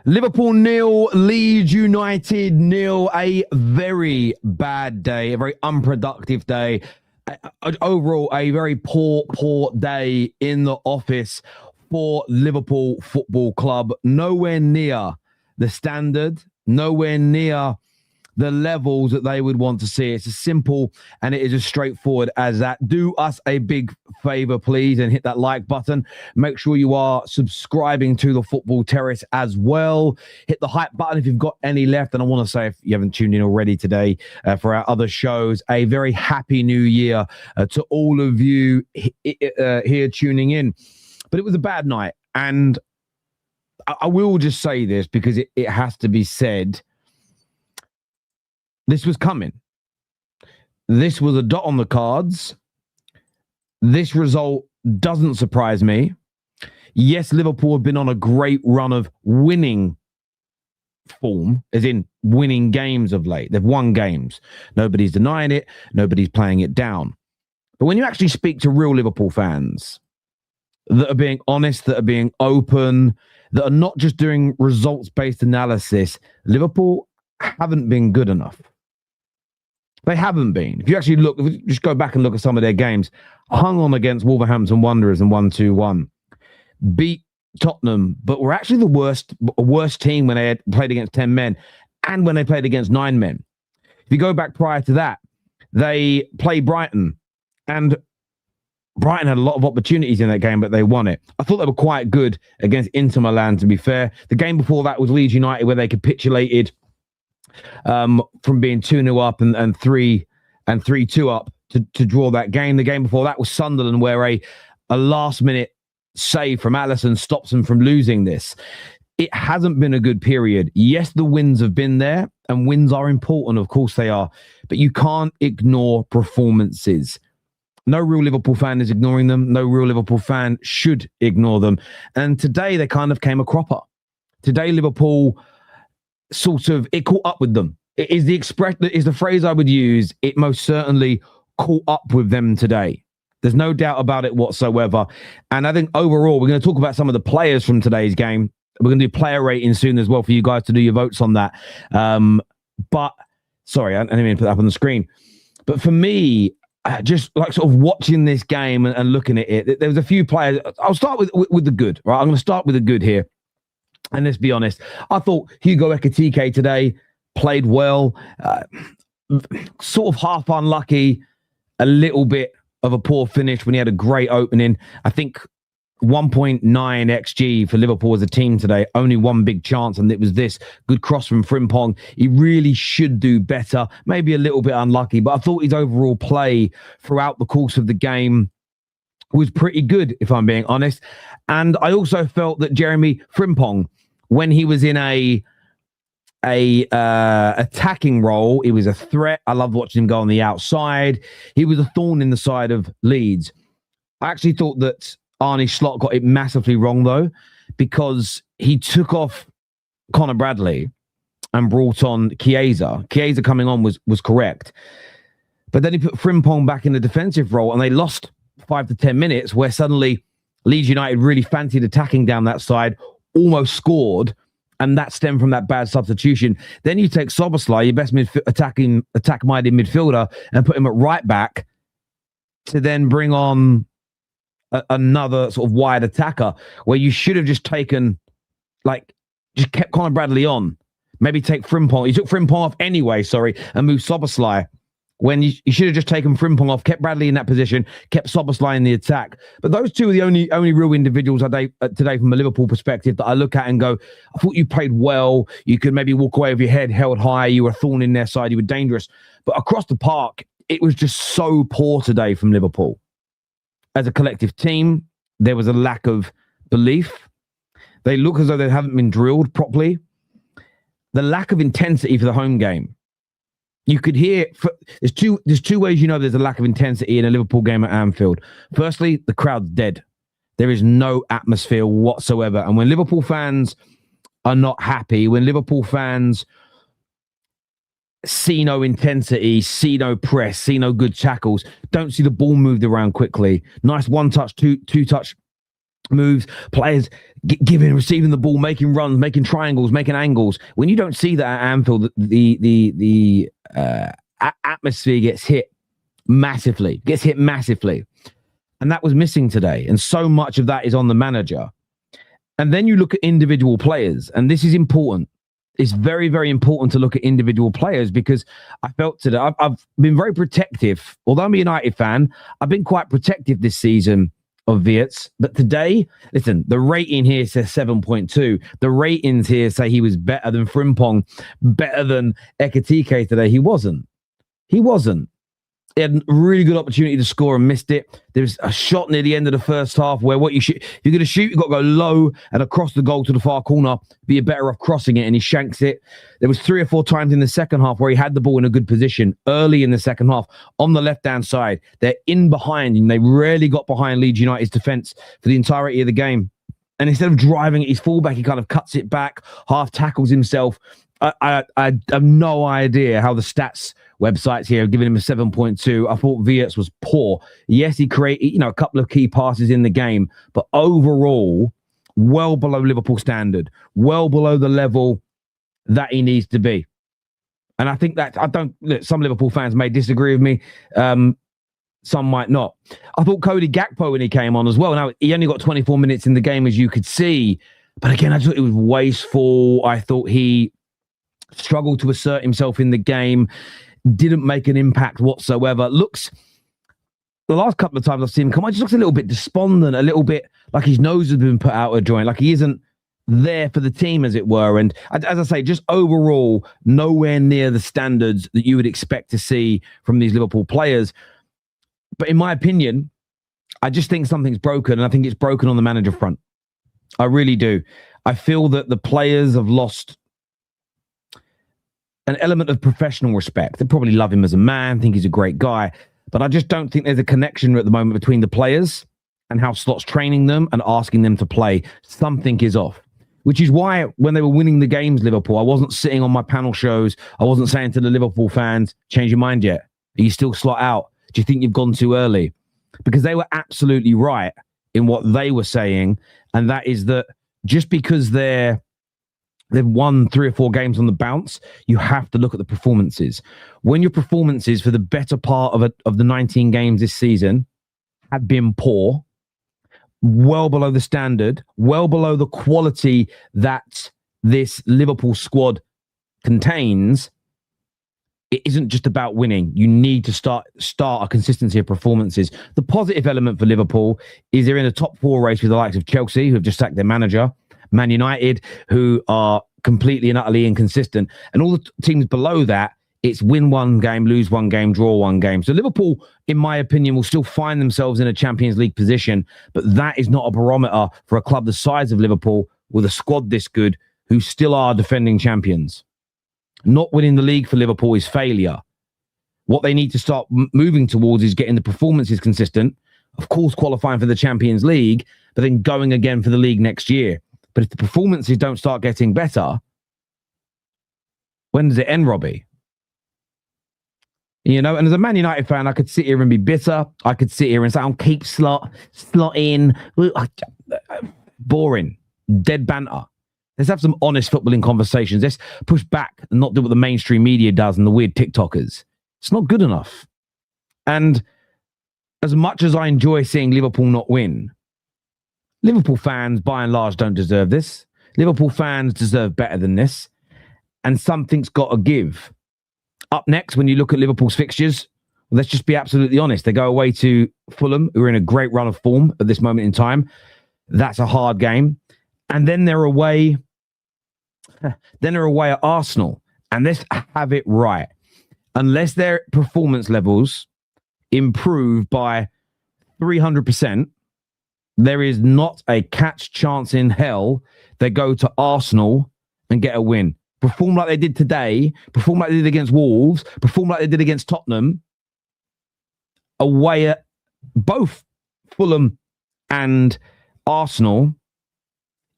Liverpool 0, Leeds United 0. A very bad day, a very unproductive day. Overall, a very poor day in the office for Liverpool Football Club. Nowhere near the standard, nowhere near the levels that they would want to see. It's as simple and it is as straightforward as that. Do us a big favor, please, and hit that like button. Make sure you are subscribing to the Football Terrace as well. Hit the hype button if you've got any left. And I want to say, if you haven't tuned in already today for our other shows, a very happy new year to all of you here tuning in. But it was a bad night. And I will just say this because it has to be said. This was coming. This was a dot on the cards. This result doesn't surprise me. Yes, Liverpool have been on a great run of winning form, as in winning games of late. They've won games. Nobody's denying it. Nobody's playing it down. But when you actually speak to real Liverpool fans that are being honest, that are being open, that are not just doing results-based analysis, Liverpool haven't been good enough. They haven't been. If you actually look, if you just go back and look at some of their games, hung on against Wolverhampton Wanderers and 1-2-1, beat Tottenham, but were actually the worst team when they had played against 10 men and when they played against 9 men. If you go back prior to that, they played Brighton, and Brighton had a lot of opportunities in that game, but they won it. I thought they were quite good against Inter Milan, to be fair. The game before that was Leeds United, where they capitulated from being 2-0 up and 3-2 up to draw that game. The game before that was Sunderland, where a last-minute save from Alisson stops them from losing this. It hasn't been a good period. Yes, the wins have been there, and wins are important, of course they are, but you can't ignore performances. No real Liverpool fan is ignoring them. No real Liverpool fan should ignore them. And today they kind of came a cropper. Today Liverpool it caught up with them. It is the phrase I would use. It most certainly caught up with them today. There's no doubt about it whatsoever. And I think overall, we're going to talk about some of the players from today's game. We're going to do player rating soon as well for you guys to do your votes on that. But sorry, I didn't mean to put that up on the screen. But for me, just like sort of watching this game and looking at it, there was a few players. I'll start with the good, right? I'm going to start with the good here. And let's be honest, I thought Hugo Ekitike today played well, sort of half unlucky, a little bit of a poor finish when he had a great opening. I think 1.9 XG for Liverpool as a team today, only one big chance, and it was this good cross from Frimpong. He really should do better, maybe a little bit unlucky, but I thought his overall play throughout the course of the game was pretty good, if I'm being honest. And I also felt that Jeremy Frimpong, when he was in a attacking role, he was a threat. I loved watching him go on the outside. He was a thorn in the side of Leeds. I actually thought that Arne Slot got it massively wrong, though, because he took off Conor Bradley and brought on Chiesa. Chiesa coming on was correct. But then he put Frimpong back in the defensive role, and they lost 5 to 10 minutes, where suddenly Leeds United really fancied attacking down that side, almost scored, and that stemmed from that bad substitution. Then you take Szoboszlai, your best attack-minded midfielder, and put him at right back to then bring on another sort of wide attacker, where you should have just taken, just kept Conor Bradley on. Maybe take Frimpong. You took Frimpong off anyway, and moved Szoboszlai. When you should have just taken Frimpong off, kept Bradley in that position, kept Szoboszlai in the attack. But those two are the only real individuals today from a Liverpool perspective that I look at and go, I thought you played well. You could maybe walk away with your head held high. You were a thorn in their side. You were dangerous. But across the park, it was just so poor today from Liverpool. As a collective team, there was a lack of belief. They look as though they haven't been drilled properly. The lack of intensity for the home game. You could hear, there's two ways you know there's a lack of intensity in a Liverpool game at Anfield. Firstly, the crowd's dead. There is no atmosphere whatsoever. And when Liverpool fans are not happy, when Liverpool fans see no intensity, see no press, see no good tackles, don't see the ball moved around quickly, nice one-touch, two-touch moves, players giving, receiving the ball, making runs, making triangles, making angles. When you don't see that at Anfield, the atmosphere gets hit massively, and that was missing today. And so much of that is on the manager. And then you look at individual players, and this is important. It's very, very important to look at individual players, because I felt today I've been very protective. Although I'm a United fan, I've been quite protective this season of Wirtz. But today, listen, the rating here says 7.2. The ratings here say he was better than Frimpong, better than Ekitike today. He wasn't. He had a really good opportunity to score and missed it. There was a shot near the end of the first half where what you shoot, if you're going to shoot, you've got to go low and across the goal to the far corner. But you're better off crossing it, and he shanks it. There was 3 or 4 times in the second half where he had the ball in a good position early in the second half on the left-hand side. They're in behind, and they rarely got behind Leeds United's defence for the entirety of the game. And instead of driving at his fullback, he kind of cuts it back, half tackles himself. I have no idea how the stats websites here are giving him a 7.2. I thought Wirtz was poor. Yes, he created, a couple of key passes in the game, but overall, well below Liverpool standard, well below the level that he needs to be. And I think that some Liverpool fans may disagree with me. Some might not. I thought Cody Gakpo when he came on as well. Now, he only got 24 minutes in the game, as you could see. But again, I thought it was wasteful. I thought he struggled to assert himself in the game, didn't make an impact whatsoever. The last couple of times I've seen him come on, just looks a little bit despondent, a little bit like his nose has been put out of joint, like he isn't there for the team, as it were. And as I say, just overall, nowhere near the standards that you would expect to see from these Liverpool players. But in my opinion, I just think something's broken, and I think it's broken on the manager front. I really do. I feel that the players have lost an element of professional respect. They probably love him as a man, think he's a great guy, but I just don't think there's a connection at the moment between the players and how Slott's training them and asking them to play. Something is off, which is why when they were winning the games, Liverpool, I wasn't sitting on my panel shows. I wasn't saying to the Liverpool fans, change your mind yet? Are you still Slot out? Do you think you've gone too early? Because they were absolutely right in what they were saying, and that is that just because they've won 3 or 4 games on the bounce, you have to look at the performances. When your performances for the better part of the 19 games this season have been poor, well below the standard, well below the quality that this Liverpool squad contains, it isn't just about winning. You need to start a consistency of performances. The positive element for Liverpool is they're in a top 4 race with the likes of Chelsea, who have just sacked their manager, Man United, who are completely and utterly inconsistent. And all the teams below that, it's win 1 game, lose 1 game, draw 1 game. So Liverpool, in my opinion, will still find themselves in a Champions League position, but that is not a barometer for a club the size of Liverpool with a squad this good, who still are defending champions. Not winning the league for Liverpool is failure. What they need to start moving towards is getting the performances consistent, of course qualifying for the Champions League, but then going again for the league next year. But if the performances don't start getting better, when does it end, Robbie? And as a Man United fan, I could sit here and be bitter. I could sit here and say, I'll keep slot in. Boring. Dead banter. Let's have some honest footballing conversations. Let's push back and not do what the mainstream media does and the weird TikTokers. It's not good enough. And as much as I enjoy seeing Liverpool not win, Liverpool fans, by and large, don't deserve this. Liverpool fans deserve better than this. And something's got to give. Up next, when you look at Liverpool's fixtures, let's just be absolutely honest. They go away to Fulham, who are in a great run of form at this moment in time. That's a hard game. And then they're away at Arsenal. And let's have it right. Unless their performance levels improve by 300%, there is not a catch chance in hell they go to Arsenal and get a win. Perform like they did today, perform like they did against Wolves, perform like they did against Tottenham, away at both Fulham and Arsenal.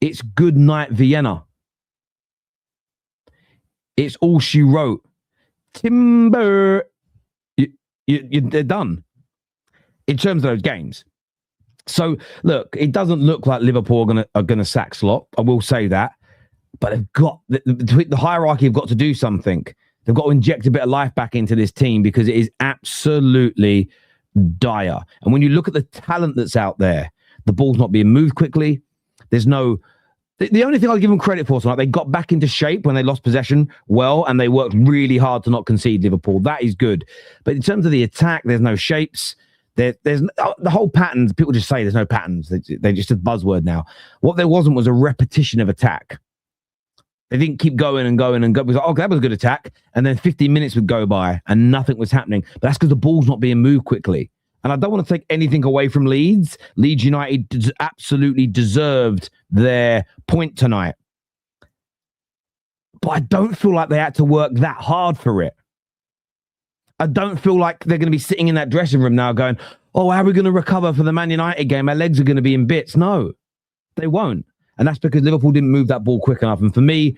It's good night, Vienna. It's all she wrote. Timber, they're done in terms of those games. So look, it doesn't look like Liverpool are gonna sack Slot. I will say that, but they've got the hierarchy have got to do something. They've got to inject a bit of life back into this team because it is absolutely dire. And when you look at the talent that's out there, the ball's not being moved quickly. There's no. The only thing I'll give them credit for tonight, they got back into shape when they lost possession well, and they worked really hard to not concede Liverpool. That is good. But in terms of the attack, there's no shapes. There's the whole patterns. People just say there's no patterns. They're just a buzzword now. What there wasn't was a repetition of attack. They didn't keep going and going and go. It was like, oh, that was a good attack. And then 15 minutes would go by and nothing was happening. But that's because the ball's not being moved quickly. And I don't want to take anything away from Leeds. Leeds United absolutely deserved their point tonight. But I don't feel like they had to work that hard for it. I don't feel like they're going to be sitting in that dressing room now going, oh, how are we going to recover for the Man United game? Our legs are going to be in bits. No, they won't. And that's because Liverpool didn't move that ball quick enough. And for me,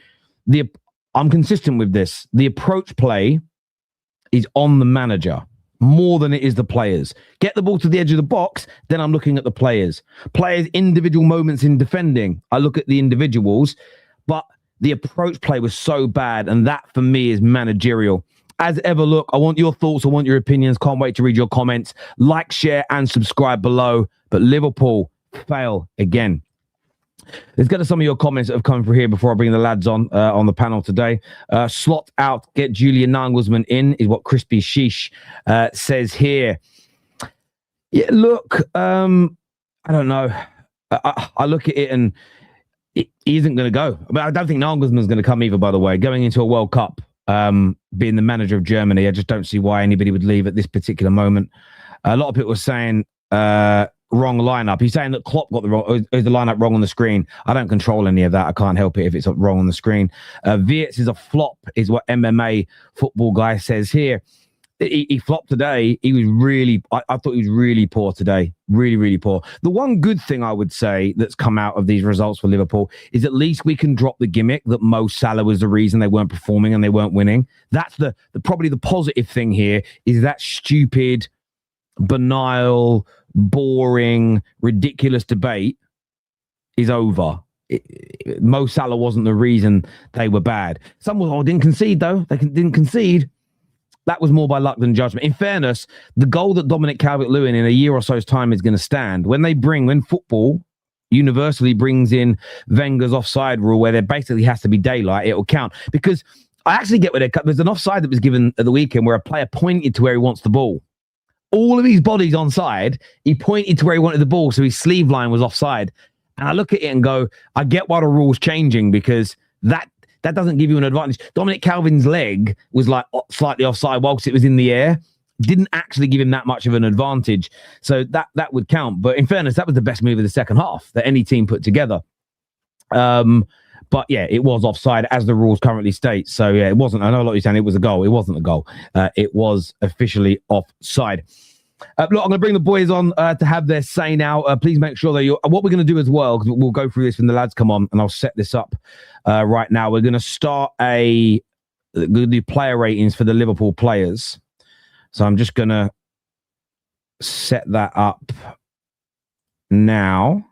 I'm consistent with this. The approach play is on the manager more than it is the players. Get the ball to the edge of the box, then I'm looking at the players. Players' individual moments in defending, I look at the individuals, but the approach play was so bad, and that for me is managerial. As ever, look, I want your thoughts, I want your opinions. Can't wait to read your comments. Like, share, and subscribe below. But Liverpool fail again. Let's get to some of your comments that have come through here before I bring the lads on the panel today. Slot out, get Julian Nagelsmann in is what Crispy Sheesh says here. Yeah, look, I don't know. I look at it and he isn't going to go. I mean, I don't think Nagelsmann's going to come either, by the way. Going into a World Cup, being the manager of Germany, I just don't see why anybody would leave at this particular moment. A lot of people are saying... wrong lineup. He's saying that Klopp got the lineup wrong on the screen. I don't control any of that. I can't help it if it's wrong on the screen. Wirtz is a flop, is what MMA football guy says here. He flopped today. He was really, I thought he was really poor today. Really, really poor. The one good thing I would say that's come out of these results for Liverpool is at least we can drop the gimmick that Mo Salah was the reason they weren't performing and they weren't winning. That's the probably the positive thing here is that stupid, banal, boring, ridiculous debate is over. Mo Salah wasn't the reason they were bad. Some didn't concede, though. They didn't concede. That was more by luck than judgment. In fairness, the goal that Dominic Calvert-Lewin in a year or so's time is going to stand, when football universally brings in Wenger's offside rule where there basically has to be daylight, it will count. Because I actually get where there's an offside that was given at the weekend where a player pointed to where he wants the ball. All of his body's onside. He pointed to where he wanted the ball, so his sleeve line was offside. And I look at it and go, I get why the rule's changing because that doesn't give you an advantage. Dominic Calvin's leg was like slightly offside whilst it was in the air. Didn't actually give him that much of an advantage. So that would count. But in fairness, that was the best move of the second half that any team put together. But yeah, it was offside as the rules currently state. So yeah, it wasn't. I know a lot of you saying it was a goal. It wasn't a goal. It was officially offside. Look, I'm going to bring the boys on to have their say now. Please make sure that what we're going to do as well, because we'll go through this when the lads come on, and I'll set this up right now. We're going to start we're going to do player ratings for the Liverpool players. So I'm just going to set that up now.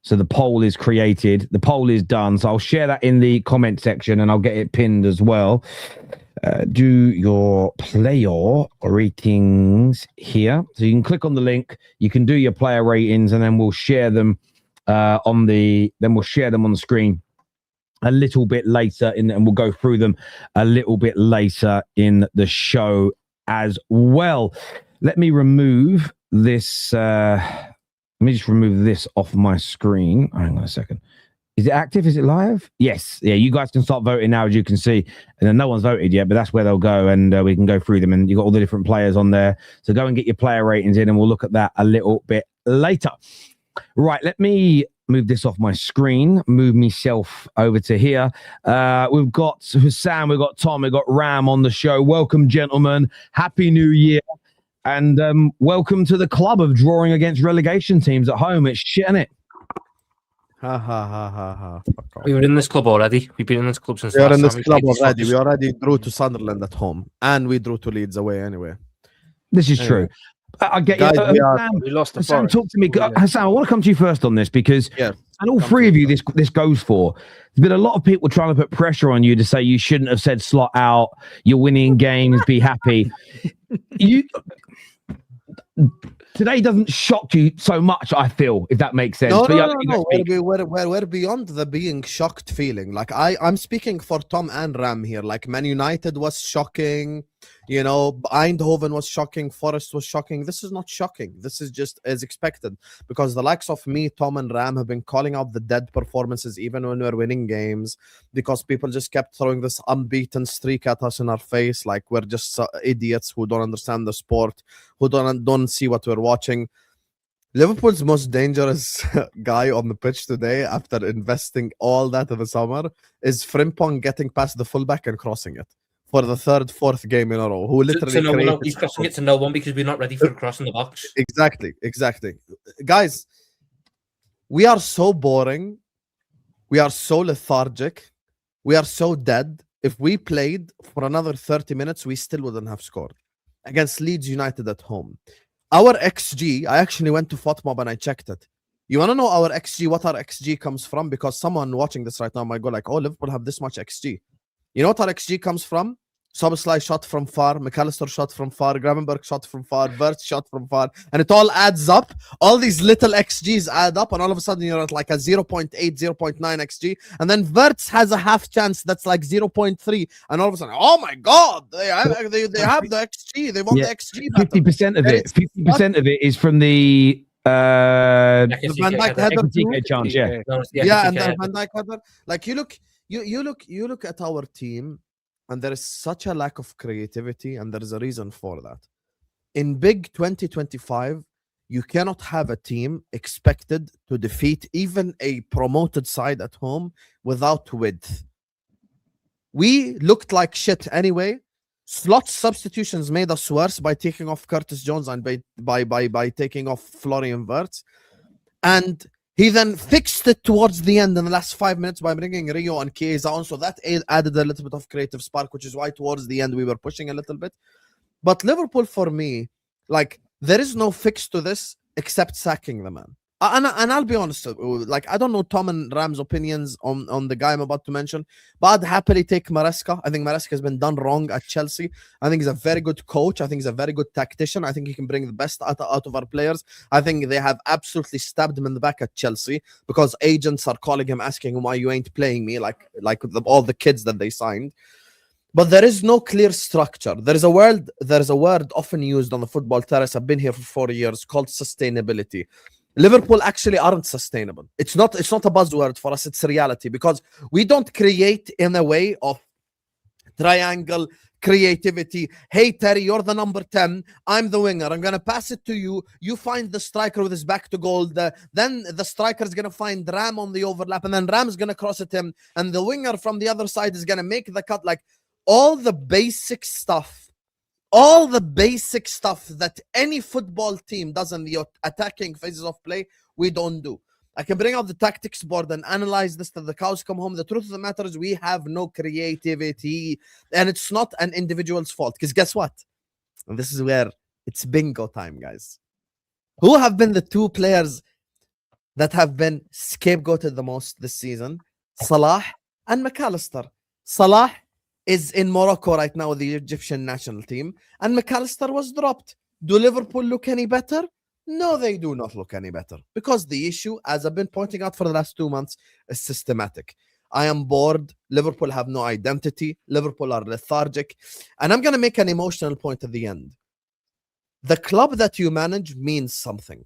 So the poll is created. The poll is done. So I'll share that in the comment section and I'll get it pinned as well. Do your player ratings here. So you can click on the link. You can do your player ratings and then we'll share them on the screen a little bit later and we'll go through them a little bit later in the show as well. Let me remove this let me just remove this off my screen. Hang on a second. Is it active? Is it live? Yes. Yeah, you guys can start voting now, as you can see. And then no one's voted yet, but that's where they'll go, and we can go through them. And you've got all the different players on there. So go and get your player ratings in, and we'll look at that a little bit later. Right, let me move this off my screen, move myself over to here. We've got Husam, we've got Tom, we've got Ram on the show. Welcome, gentlemen. Happy New Year. And welcome to the club of drawing against relegation teams at home. It's shit, isn't it? Ha ha ha ha ha. We were in this club already. We've been in this club since we are in this time. club already. We already drew to Sunderland at home. And we drew to Leeds away anyway. This is true. I get Guys, you. We lost the Sam, Forest. talk to me. Yeah. Hassan, I want to come to you first on this because, Yeah, and all come three to of me you, this goes for. There's been a lot of people trying to put pressure on you to say you shouldn't have said slot out. You're winning games. Be happy. You today doesn't shock you so much. I feel, if that makes sense. No, But no, yeah, no, you no. guys speak. We're beyond the being shocked feeling. Like I'm speaking for Tom and Ram here. Like Man United was shocking, you know, Eindhoven was shocking, Forest was shocking. This is not shocking. This is just as expected because the likes of me, Tom, and Ram have been calling out the dead performances even when we're winning games because people just kept throwing this unbeaten streak at us in our face, like we're just idiots who don't understand the sport, who don't see what we're watching. Liverpool's most dangerous guy on the pitch today, after investing all that in the summer, is Frimpong getting past the fullback and crossing it for the third, fourth game in a row. Who literally no one, created he's crossing it to no one because we're not ready for a cross in the box. exactly. Guys, we are so boring. We are so lethargic. We are so dead. If we played for another 30 minutes, we still wouldn't have scored against Leeds United at home. Our XG, I actually went to FOTMob and I checked it. You want to know our XG, what our XG comes from? Because someone watching this right now might go like, oh, Liverpool have this much XG. You know what our XG comes from? Szoboszlai shot from far, McAllister shot from far, Gravenberch shot from far, Wirtz shot from far, and it all adds up. All these little XGs add up, and all of a sudden you're at like a 0.8, 0.9 XG, and then Wirtz has a half chance that's like 0.3, and all of a sudden, oh my God, they have the XG, they want the XG. 50% of it. 50% of it is from the Van Dijk header Ekitike chance. Yeah. Yeah, and then Van Dijk header. Like you look at our team. And there is such a lack of creativity, and there is a reason for that. In big 2025, you cannot have a team expected to defeat even a promoted side at home without width. We looked like shit anyway. Slot substitutions made us worse by taking off Curtis Jones and by taking off Florian Wirtz. And he then fixed it towards the end in the last 5 minutes by bringing Rio and Chiesa on. So that added a little bit of creative spark, which is why towards the end we were pushing a little bit. But Liverpool, for me, like, there is no fix to this except sacking the man. And I'll be honest, like, I don't know Tom and Ram's opinions on the guy I'm about to mention, but I'd happily take Maresca. I think Maresca has been done wrong at Chelsea. I think he's a very good coach. I think he's a very good tactician. I think he can bring the best out of our players. I think they have absolutely stabbed him in the back at Chelsea because agents are calling him, asking him why you ain't playing me, like all the kids that they signed. But there is no clear structure. There is a word often used on the Football Terrace. I've been here for 4 years, called sustainability. Liverpool actually aren't sustainable. It's not a buzzword for us. It's reality, because we don't create in a way of triangle creativity. Hey, Terry, you're the number 10. I'm the winger. I'm going to pass it to you. You find the striker with his back to goal. Then the striker is going to find Ram on the overlap, and then Ram's going to cross at him. And the winger from the other side is going to make the cut. Like, all the basic stuff that any football team does in the attacking phases of play, we don't do. I can bring out the tactics board and analyze this till the cows come home. The truth of the matter is we have no creativity, and it's not an individual's fault. Because guess what? And this is where it's bingo time, guys. Who have been the two players that have been scapegoated the most this season? Salah and McAllister. Salah is in Morocco right now with the Egyptian national team, and McAllister was dropped. Do Liverpool look any better? No, they do not look any better, because the issue, as I've been pointing out for the last 2 months, is systematic. I am bored. Liverpool have no identity. Liverpool are lethargic. And I'm going to make an emotional point at the end. The club that you manage means something.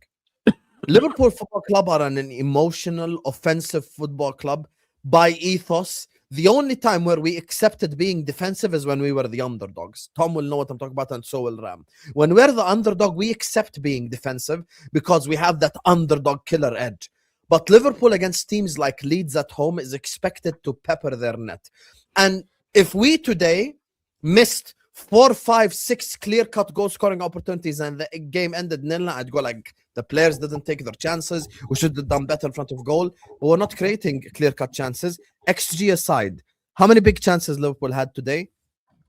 Liverpool Football Club are an emotional, offensive football club by ethos. The only time where we accepted being defensive is when we were the underdogs. Tom will know what I'm talking about, and so will Ram. When we're the underdog, we accept being defensive because we have that underdog killer edge. But Liverpool against teams like Leeds at home is expected to pepper their net. And if we today missed 4, 5, 6 clear-cut goal-scoring opportunities and the game ended 0-0, I'd go like, the players didn't take their chances. We should have done better in front of goal. But we're not creating clear-cut chances. XG aside, how many big chances Liverpool had today?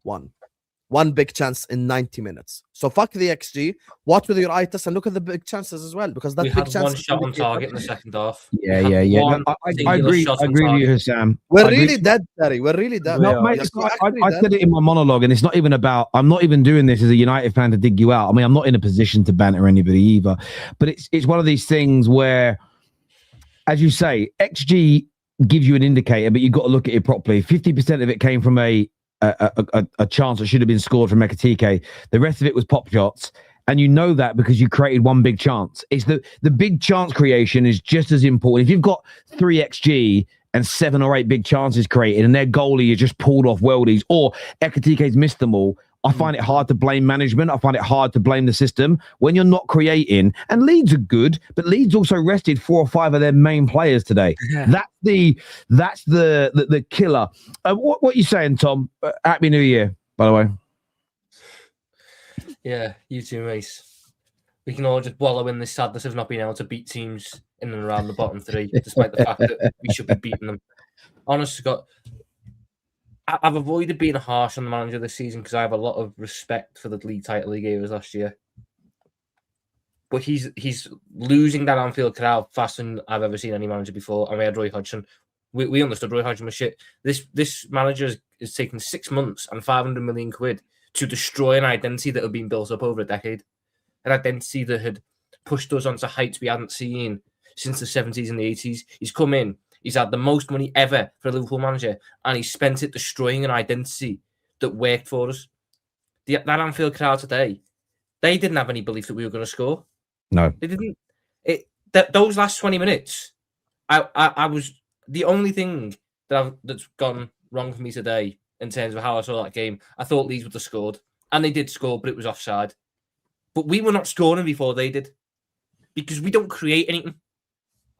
1. one big chance in 90 minutes. So fuck the XG. Watch with your eye test and look at the big chances as well, because that We big had chance one shot on target in the second half. Yeah. One I singular agree. shot I on agree with you, target. Sam. We're I agree. really dead, Terry. We're really dead. No, Yeah, mate, Yes, I said it in my monologue, and it's not even about. I'm not even doing this as a United fan to dig you out. I mean, I'm not in a position to banter anybody either. But it's one of these things where, as you say, XG gives you an indicator, but you've got to look at it properly. 50% of it came from a chance that should have been scored from Ekitike. The rest of it was pop shots. And you know that because you created one big chance. It's the big chance creation is just as important. If you've got 3 XG and 7 or 8 big chances created and their goalie is just pulled off worldies, or Ekitike's missed them all, I find it hard to blame management. I find it hard to blame the system when you're not creating. And Leeds are good, but Leeds also rested 4 or 5 of their main players today. Yeah. That's the killer. What are you saying, Tom? Happy New Year, by the way. Yeah, you too, mate. We can all just wallow in this sadness of not being able to beat teams in and around the bottom 3, despite the fact that we should be beating them. Honest to God, I've avoided being harsh on the manager this season because I have a lot of respect for the league title he gave us last year. But he's losing that Anfield crowd faster than I've ever seen any manager before. And we had Roy Hodgson. We understood Roy Hodgson was shit. This manager is taking 6 months and 500 million quid to destroy an identity that had been built up over a decade. An identity that had pushed us onto heights we hadn't seen since the 70s and the 80s. He's come in. He's had the most money ever for a Liverpool manager, and he spent it destroying an identity that worked for us. That Anfield crowd today, they didn't have any belief that we were going to score. No, They didn't. Those last 20 minutes, I was the only thing that's gone wrong for me today in terms of how I saw that game. I thought Leeds would have scored, and they did score, but it was offside. But we were not scoring before they did because we don't create anything.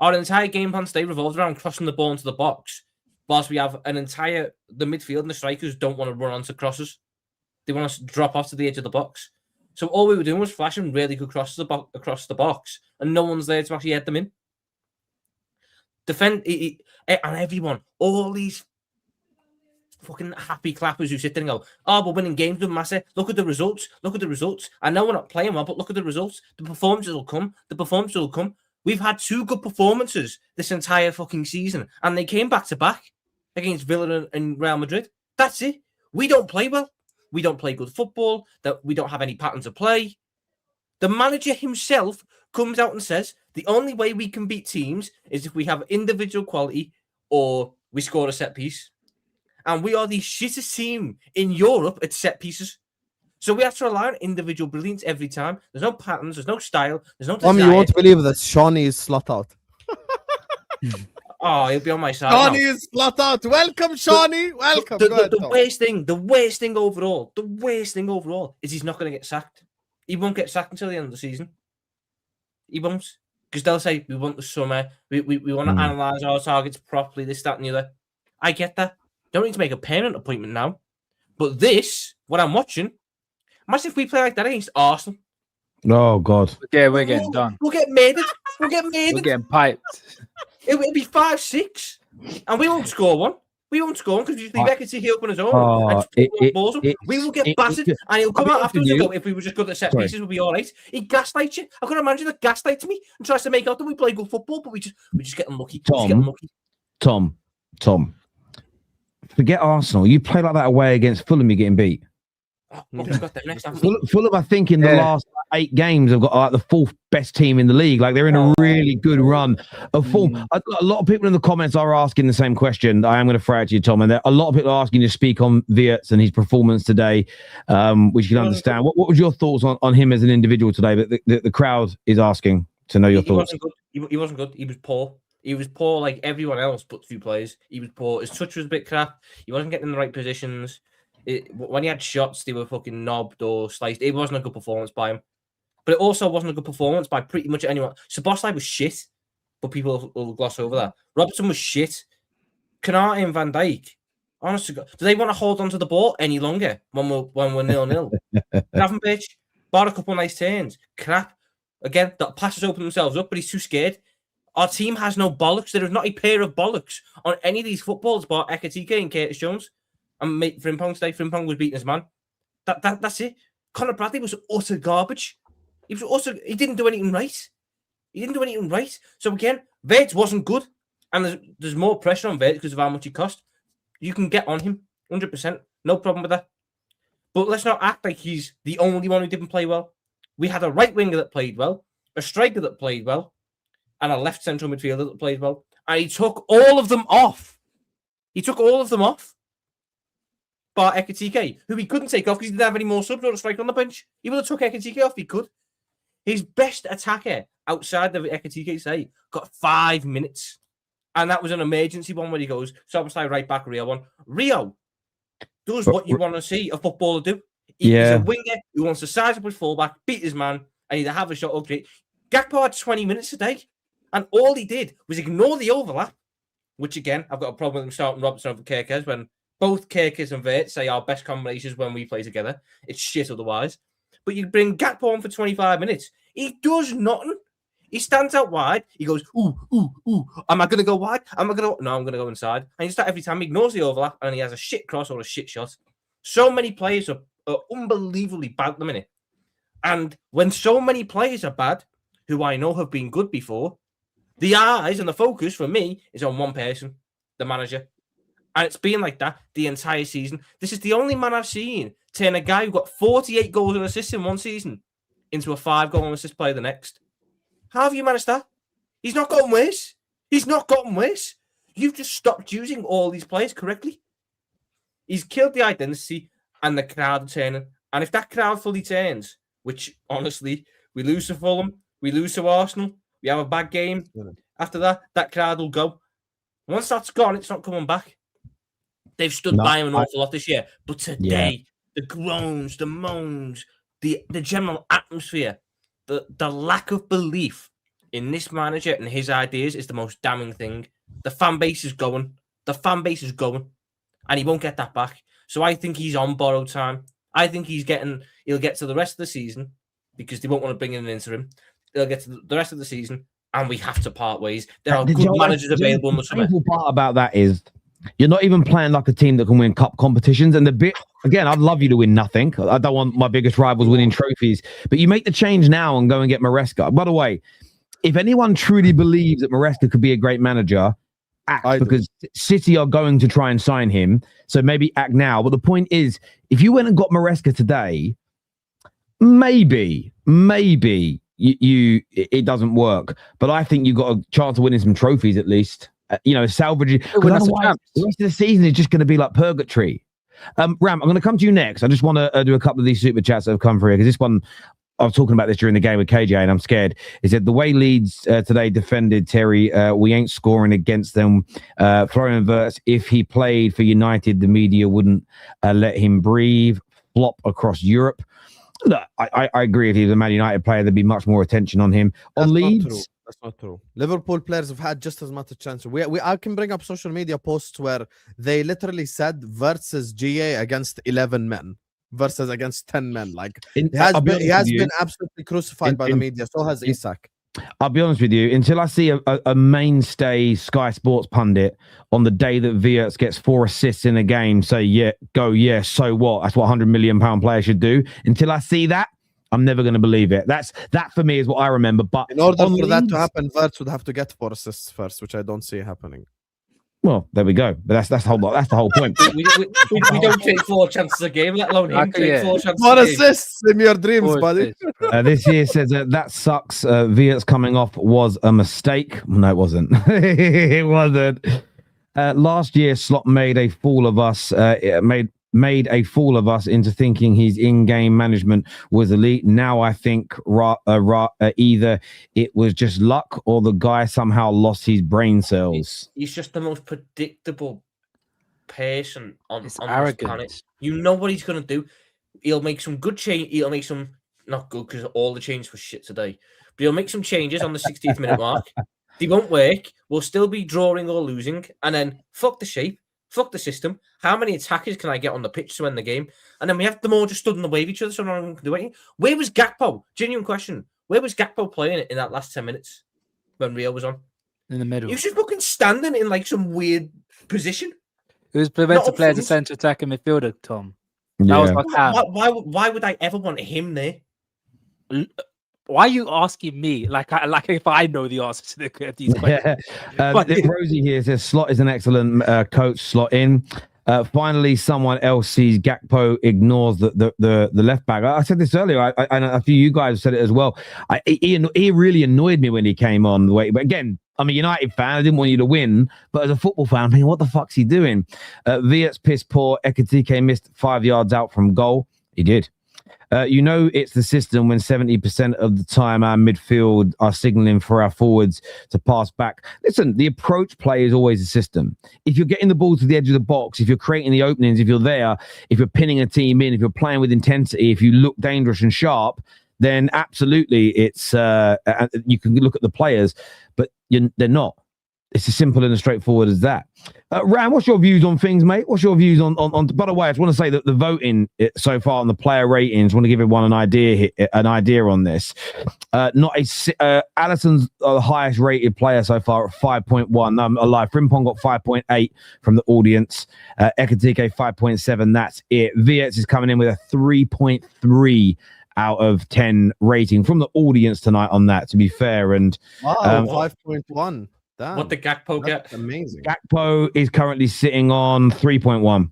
Our entire game plan today revolves around crossing the ball into the box, whilst we have the midfield and the strikers don't want to run onto crosses. They want us to drop off to the edge of the box. So all we were doing was flashing really good crosses across the box, and no one's there to actually head them in. And everyone, all these fucking happy clappers who sit there and go, oh, we're winning games with massive. Look at the results. Look at the results. I know we're not playing well, but look at the results. The performances will come. We've had 2 good performances this entire fucking season, and they came back to back against Villa and Real Madrid. That's it. We don't play well. We don't play good football. That we don't have any pattern to play. The manager himself comes out and says the only way we can beat teams is if we have individual quality or we score a set piece. And we are the shittest team in Europe at set pieces. So we have to rely on individual brilliance every time. There's no patterns, there's no style, there's no desire. You won't believe that Shawnee is slot out. Oh, he'll be on my side. Shawnee is slot out. Welcome, Shawnee. Welcome. The worst thing overall is he's not going to get sacked. He won't get sacked until the end of the season. He won't. Because they'll say, we want the summer, we want to analyse our targets properly, this, that, and the other. I get that. Don't need to make a permanent appointment now. But this, what I'm watching, imagine if we play like that against Arsenal. oh God, Yeah, we're getting done. We'll get murdered. We're We're getting piped. It'll be 5-6. And we won't score one. We won't score one because we just leave Ekitike up on his own. We will get battered. And he'll come out afterwards and go, if we were just good at set pieces, we'll be all right. He gaslights you. I can imagine that gaslights me and tries to make out that we play good football, but we just get unlucky. Tom, forget Arsenal. You play like that away against Fulham, you're getting beat. Fulham, I think, in the last 8 games have got like the 4th best team in the league. Like they're in a really good run of form. A lot of people in the comments are asking the same question. I am going to throw it to you, Tom. And a lot of people are asking you to speak on Wirtz and his performance today, which you can understand. What was your thoughts on him as an individual today? But the crowd is asking to know your thoughts. He wasn't good. He was poor. He was poor like everyone else but 2 players. He was poor. His touch was a bit crap. He wasn't getting in the right positions. When he had shots, they were fucking knobbed or sliced. It wasn't a good performance by him. But it also wasn't a good performance by pretty much anyone. Szoboszlai was shit, but people will gloss over that. Robertson was shit. Canate and Van Dijk, honestly, do they want to hold on to the ball any longer when we're 0-0? Gravenberch, bar a couple of nice turns. Crap. Again, the passes open themselves up, but he's too scared. Our team has no bollocks. There is not a pair of bollocks on any of these footballs bar Ekitike and Curtis Jones. And Frimpong today, Frimpong was beating his man. That's it. Conor Bradley was utter garbage. He didn't do anything right. So again, Wirtz wasn't good, and there's more pressure on Wirtz because of how much he cost. You can get on him 100%, no problem with that. But let's not act like he's the only one who didn't play well. We had a right winger that played well, a striker that played well, and a left central midfielder that played well. And he took all of them off. Bar Ekitike, who he couldn't take off because he didn't have any more subs or a striker on the bench. He would have took Ekitike off if he could. His best attacker outside of Ekitike say got 5 minutes. And that was an emergency one where he goes, Szoboszlai right back, Rio one. Rio does what you want to see a footballer do. He's a winger who wants to size up his fullback, beat his man, and either have a shot or create. Gakpo had 20 minutes a day. And all he did was ignore the overlap, which again, I've got a problem with him starting Robertson over Kerkez when both Kerkez and Wirtz say our best combinations when we play together. It's shit otherwise. But you bring Gakpo on for 25 minutes. He does nothing. He stands out wide. He goes, ooh. Am I going to go wide? No, I'm going to go inside. And he starts every time. He ignores the overlap and he has a shit cross or a shit shot. So many players are unbelievably bad at the minute. And when so many players are bad, who I know have been good before, the eyes and the focus for me is on one person, the manager. And it's been like that the entire season. This is the only man I've seen turn a guy who got 48 goals and assists in one season into a 5-goal and assist player the next. How have you managed that? He's not gotten worse. You've just stopped using all these players correctly. He's killed the identity and the crowd are turning. And if that crowd fully turns, which honestly, we lose to Fulham, we lose to Arsenal, we have a bad game. After that crowd will go. Once that's gone, it's not coming back. They've stood by him an awful lot this year. But today, the groans, the moans, the general atmosphere, the lack of belief in this manager and his ideas is the most damning thing. The fan base is going. And he won't get that back. So I think he's on borrowed time. I think he'll get to the rest of the season because they won't want to bring in an interim. They'll get to the rest of the season and we have to part ways. There are good managers available in the summer. The part about that is you're not even playing like a team that can win cup competitions. And again, I'd love you to win nothing. I don't want my biggest rivals winning trophies. But you make the change now and go and get Maresca. By the way, if anyone truly believes that Maresca could be a great manager, act, because City are going to try and sign him. So maybe act now. But the point is, if you went and got Maresca today, maybe it doesn't work. But I think you got a chance of winning some trophies at least. Salvaging. Otherwise, the rest of the season is just going to be like purgatory. Ram, I'm going to come to you next. I just want to do a couple of these super chats that have come through here, because this one, I was talking about this during the game with KJ, and I'm scared. Is that the way Leeds today defended Terry? We ain't scoring against them. Florian Wirtz, if he played for United, the media wouldn't let him breathe. Flop across Europe. Look, I agree. If he was a Man United player, there'd be much more attention on him. On Leeds, that's not true. Liverpool players have had just as much a chance. I can bring up social media posts where they literally said versus GA against 11 men versus against 10 men. Like he has been absolutely crucified by the media. So has Isak. I'll be honest with you. Until I see a mainstay Sky Sports pundit on the day that Wirtz gets 4 assists in a game say, so what? That's what £100 million player should do. Until I see that, I'm never going to believe it. That for me is what I remember. But in order for that to happen, Wirtz would have to get 4 assists first, which I don't see happening. Well, there we go. But that's the whole point. we don't take 4 chances a game, let alone him take 4 chances. 4 assists in your dreams, buddy. This here says that sucks. Wirtz coming off was a mistake. No, it wasn't. It wasn't. Last year, Slot made a fool of us. Made a fool of us into thinking his in-game management was elite. Now I think either it was just luck or the guy somehow lost his brain cells. He's just the most predictable person on this planet. You know what he's going to do. He'll make some good change. He'll make some not good because all the changes were shit today. But he'll make some changes on the 60th minute mark. They won't work. We'll still be drawing or losing. And then fuck the shape. Fuck the system. How many attackers can I get on the pitch to end the game? And then we have them all just stood in the way of each other so no one can do anything. Where was Gakpo? Genuine question. Where was Gakpo playing in that last 10 minutes when Rio was on? In the middle. He was just fucking standing in like some weird position. He was meant to play as a centre attacking midfielder, Tom. That was Yeah. my cam. Why would I ever want him there? Why are you asking me? Like if I know the answer to these questions. Rosie here says Slot is an excellent coach. Slot in. Finally, someone else sees Gakpo ignores the left back. I said this earlier, and a few of you guys said it as well. He really annoyed me when he came on the way. But again, I'm a United fan. I didn't want you to win, but as a football fan, I'm thinking, what the fuck's he doing? Wirtz piss poor. Ekitike missed 5 yards out from goal. He did. It's the system when 70% of the time our midfield are signaling for our forwards to pass back. Listen, the approach play is always a system. If you're getting the ball to the edge of the box, if you're creating the openings, if you're there, if you're pinning a team in, if you're playing with intensity, if you look dangerous and sharp, then absolutely it's you can look at the players, but they're not. It's as simple and as straightforward as that. Ram, what's your views on things, mate? What's your views on? By the way, I just want to say that the voting so far on the player ratings. I want to give everyone an idea on this. Alisson's the highest rated player so far at 5.1. Alive. Frimpong got 5.8 from the audience. Ekitike 5.7. That's it. Wirtz is coming in with a 3.3 out of 10 rating from the audience tonight on that. To be fair, and 5.1. Damn. What did Gakpo get? Amazing. Gakpo is currently sitting on 3.1.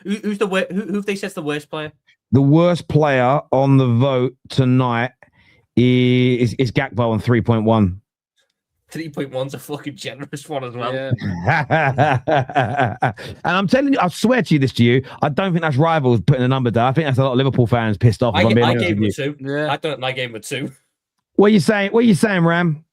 Who they said's the worst player? The worst player on the vote tonight is Gakpo on 3.1. 3.1's a fucking generous one as well. Yeah. And I'm telling you, I swear to you, I don't think that's rivals putting a number down. I think that's a lot of Liverpool fans pissed off. I gave him a 2. Yeah. I gave him a 2. What are you saying? What are you saying, Ram?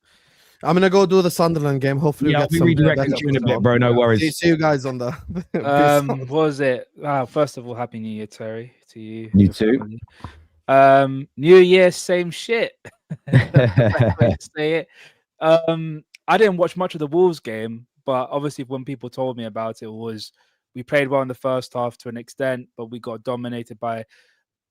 I'm gonna go do the Sunderland game. Hopefully, I'll be redirecting you in a bit, bro. No worries. See you guys on the. What was it? First of all, happy New Year, Terry. To you. You too. New Year, same shit. Say it. I didn't watch much of the Wolves game, but obviously, when people told me about it, we played well in the first half to an extent, but we got dominated by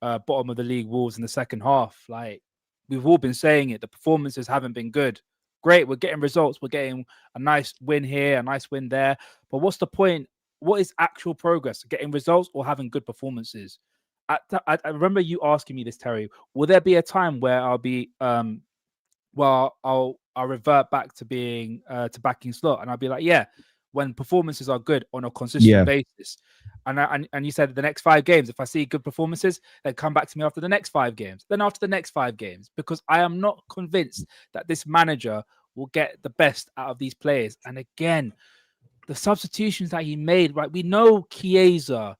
bottom of the league Wolves in the second half. Like we've all been saying it, the performances haven't been good. Great, we're getting results. We're getting a nice win here, a nice win there. But what's the point? What is actual progress? Getting results or having good performances? I remember you asking me this, Terry. Will there be a time where I'll be, I'll revert back to being to backing Slot, and I'll be like, yeah, when performances are good on a consistent basis. And you said the next 5 games, if I see good performances, then come back to me after the next 5 games, then after the next 5 games, because I am not convinced that this manager will get the best out of these players. And again, the substitutions that he made, right? We know Chiesa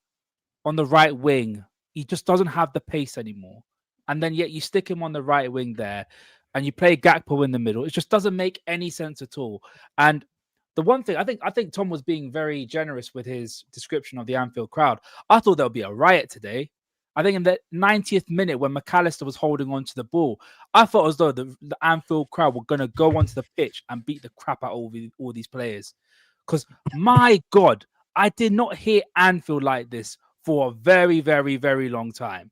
on the right wing, he just doesn't have the pace anymore. And then yet you stick him on the right wing there and you play Gakpo in the middle. It just doesn't make any sense at all. And the one thing, I think Tom was being very generous with his description of the Anfield crowd. I thought there would be a riot today. I think in the 90th minute when McAllister was holding on to the ball, I felt as though the Anfield crowd were going to go onto the pitch and beat the crap out of all these players. Because, my God, I did not hear Anfield like this for a very, very, very long time.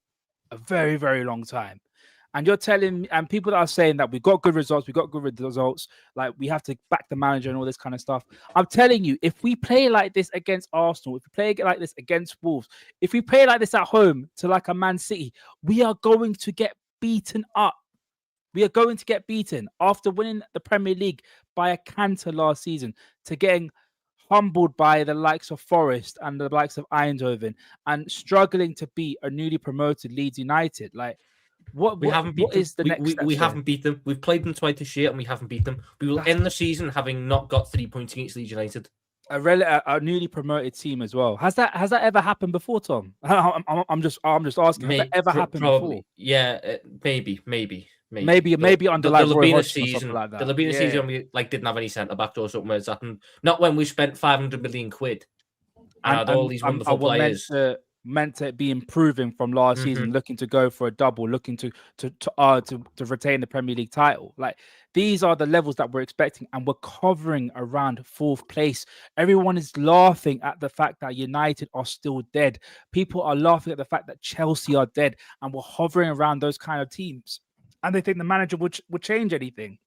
A very, very long time. And you're telling me, and people that are saying that we got good results, like we have to back the manager and all this kind of stuff. I'm telling you, if we play like this against Arsenal, if we play like this against Wolves, if we play like this at home to like a Man City, we are going to get beaten up. We are going to get beaten after winning the Premier League by a canter last season, to getting humbled by the likes of Forest and the likes of Eindhoven and struggling to beat a newly promoted Leeds United. Like, we haven't beat them. We've played them twice this year and we haven't beat them. We will end the season having not got 3 points against Leeds United. A newly promoted team as well. Has that ever happened before, Tom? I'm just asking. Has that ever happened before? Yeah, maybe under like Roy Hodgson or something like that. There'll be a season we didn't have any centre back or something like that. Not when we spent 500 million quid and had all these wonderful players. Meant to be improving from last season, looking to go for a double, looking to retain the Premier League title. Like, these are the levels that we're expecting, and we're covering around 4th place. Everyone is laughing at the fact that United are still dead. People are laughing at the fact that Chelsea are dead, and we're hovering around those kind of teams. And they think the manager would change anything.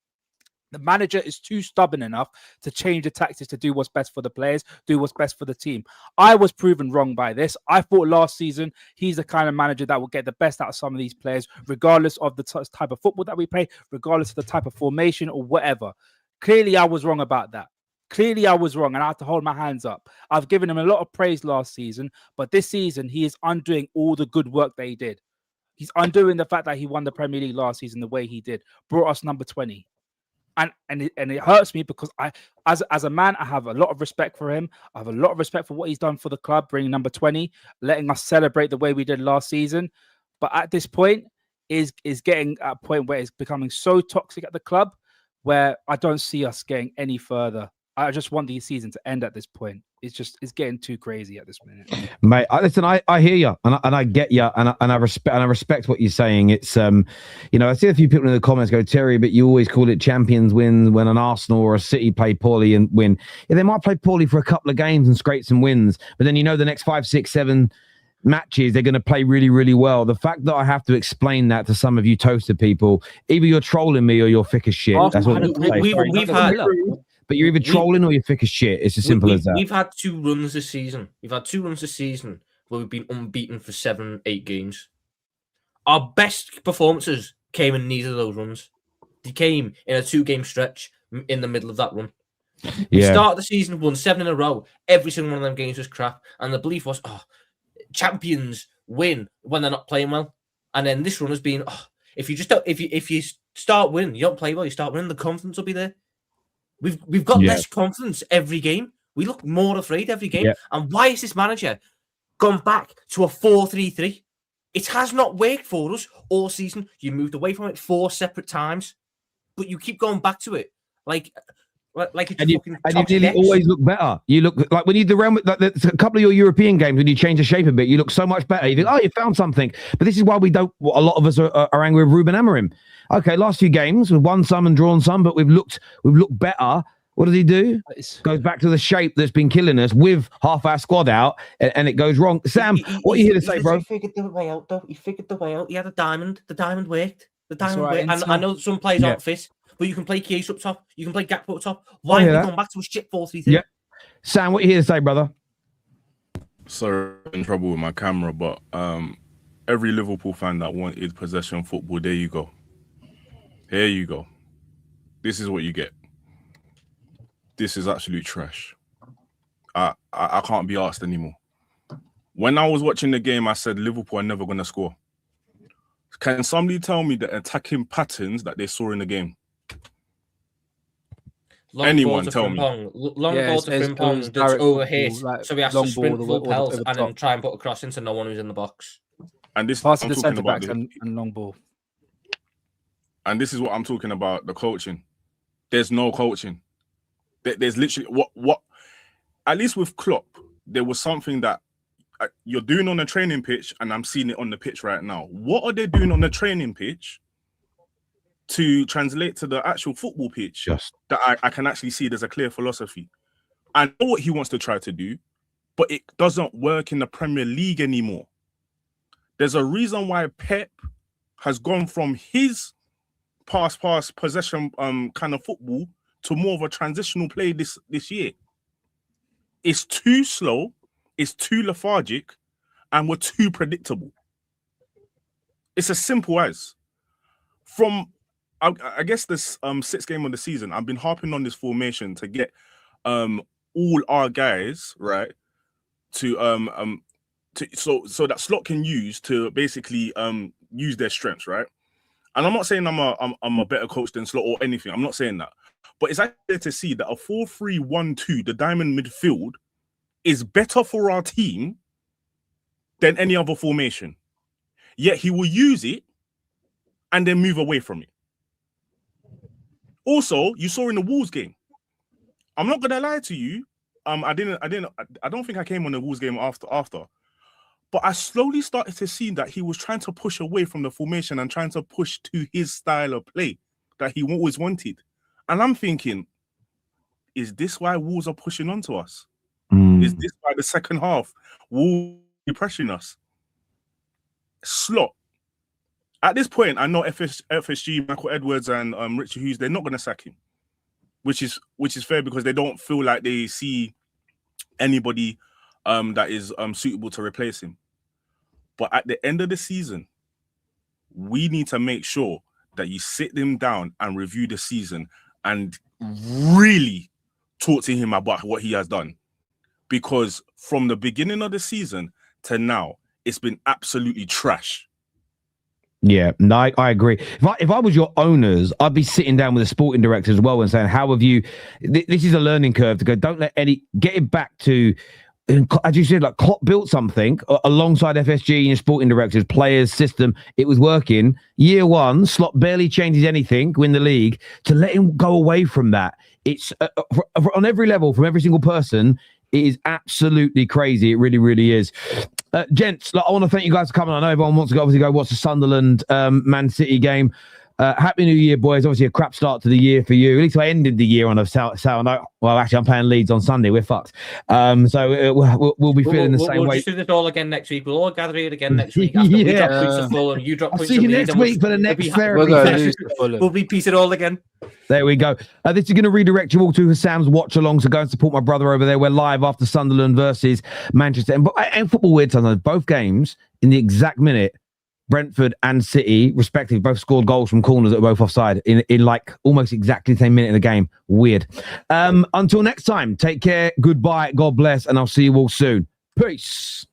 The manager is too stubborn enough to change the tactics to do what's best for the players, do what's best for the team. I was proven wrong by this. I thought last season he's the kind of manager that will get the best out of some of these players, regardless of the type of football that we play, regardless of the type of formation or whatever. Clearly, I was wrong about that. Clearly, I was wrong, and I have to hold my hands up. I've given him a lot of praise last season, but this season he is undoing all the good work that he did. He's undoing the fact that he won the Premier League last season the way he did, brought us number 20. And it hurts me because as a man, I have a lot of respect for him. I have a lot of respect for what he's done for the club, bringing number 20, letting us celebrate the way we did last season. But at this point, is getting at a point where it's becoming so toxic at the club where I don't see us getting any further. I just want the season to end at this point. It's getting too crazy at this minute. Mate, listen, I hear you and I get you and I respect what you're saying. It's I see a few people in the comments go, Terry, but you always call it champions wins when an Arsenal or a City play poorly and win. Yeah, they might play poorly for a couple of games and scrape some wins, but then the next 5, 6, 7 matches they're going to play really, really well. The fact that I have to explain that to some of you toasted people, either you're trolling me or you're thick as shit. That's what we've had. But you're either trolling or you're thick as shit. It's as simple as that. We've had 2 runs this season. We've had 2 runs this season where we've been unbeaten for 7, 8 games. Our best performances came in neither of those runs. They came in a 2-game stretch in the middle of that run. We started the season, won 7 in a row. Every single one of them games was crap. And the belief was, champions win when they're not playing well. And then this run has been, if you start winning, you don't play well, you start winning, the confidence will be there. We've got less confidence every game. We look more afraid every game. Yeah. And why is this manager gone back to a 4-3-3? It has not worked for us all season. You moved away from it 4 separate times, but you keep going back to it like it's and you nearly always look better. You look like when you the realm like a couple of your European games when you change the shape a bit, you look so much better. You think, you found something. But this is why we don't. A lot of us are angry with Ruben Amorim. Okay, last few games we've won some and drawn some, but we've looked better. What does he do? Goes back to the shape that's been killing us with half our squad out, and it goes wrong. Sam, what are you here to say, bro? He figured the way out, though. He figured the way out. He had a diamond. The diamond worked. And I know some players aren't fit, but you can play Case up top. You can play Gakpo up top. Why are we going back to a shit 4-3-3? Yeah. Sam, what are you here to say, brother? Sorry, I'm in trouble with my camera, but every Liverpool fan that wanted possession football, there you go. Here you go. This is what you get. This is absolute trash. I can't be asked anymore. When I was watching the game, I said Liverpool are never going to score. Can somebody tell me the attacking patterns that they saw in the game? Anyone tell me? Long ball to Frimpong that's overhit, so we have to sprint full pelt and then try and put a cross into no one who's in the box. And this pass to the centre backs and long ball. And this is what I'm talking about, the coaching. There's no coaching. There's literally what at least with Klopp, there was something that you're doing on the training pitch, and I'm seeing it on the pitch right now. What are they doing on the training pitch to translate to the actual football pitch that I can actually see there's a clear philosophy? I know what he wants to try to do, but it doesn't work in the Premier League anymore. There's a reason why Pep has gone from his pass possession kind of football to more of a transitional play this year. It's too slow, it's too lethargic, and we're too predictable. It's as simple as. From I guess this 6th game of the season, I've been harping on this formation to get all our guys right to so that Slot can use to basically use their strengths, right? And I'm not saying I'm a better coach than Slot or anything. I'm not saying that. But it's actually to see that a 4-3-1-2, the diamond midfield, is better for our team than any other formation. Yet he will use it and then move away from it. Also, you saw in the Wolves game. I'm not gonna lie to you. I don't think I came on the Wolves game after. But I slowly started to see that he was trying to push away from the formation and trying to push to his style of play that he always wanted. And I'm thinking, is this why Wolves are pushing onto us? Is this why the second half Wolves are pressuring us? Slot. At this point, I know FSG, Michael Edwards and Richard Hughes, they're not going to sack him. which is fair because they don't feel like they see anybody that is suitable to replace him. But at the end of the season, we need to make sure that you sit them down and review the season and really talk to him about what he has done. Because from the beginning of the season to now, it's been absolutely trash. Yeah, no, I agree. If I was your owners, I'd be sitting down with the sporting director as well and saying, how have you, this is a learning curve to go, don't let get it back to, as you said, like Klopp built something alongside FSG and your sporting directors, players, system. It was working. Year one, Slot barely changes anything, win the league. To let him go away from that, it's on every level, from every single person, it is absolutely crazy. It really, really is. Gents, I want to thank you guys for coming. I know everyone wants to obviously go watch the Sunderland Man City game. Happy New Year, boys. Obviously, a crap start to the year for you. At least I ended the year on a sour note. Well, actually, I'm playing Leeds on Sunday. We're fucked. So we'll be feeling the same way. We'll just do this all again next week. We'll all gather here again next week. After we drop points to Fulham, you drop I'll points see to you Leeds, next week for the next therapy. We'll repeat it all again. There we go. This is going to redirect you all to Husam's watch along. So go and support my brother over there. We're live after Sunderland versus Manchester and Football Weird Sunderland. Both games in the exact minute. Brentford and City, respectively, both scored goals from corners that were both offside in like almost exactly the same minute of the game. Weird. Until next time, take care. Goodbye. God bless. And I'll see you all soon. Peace.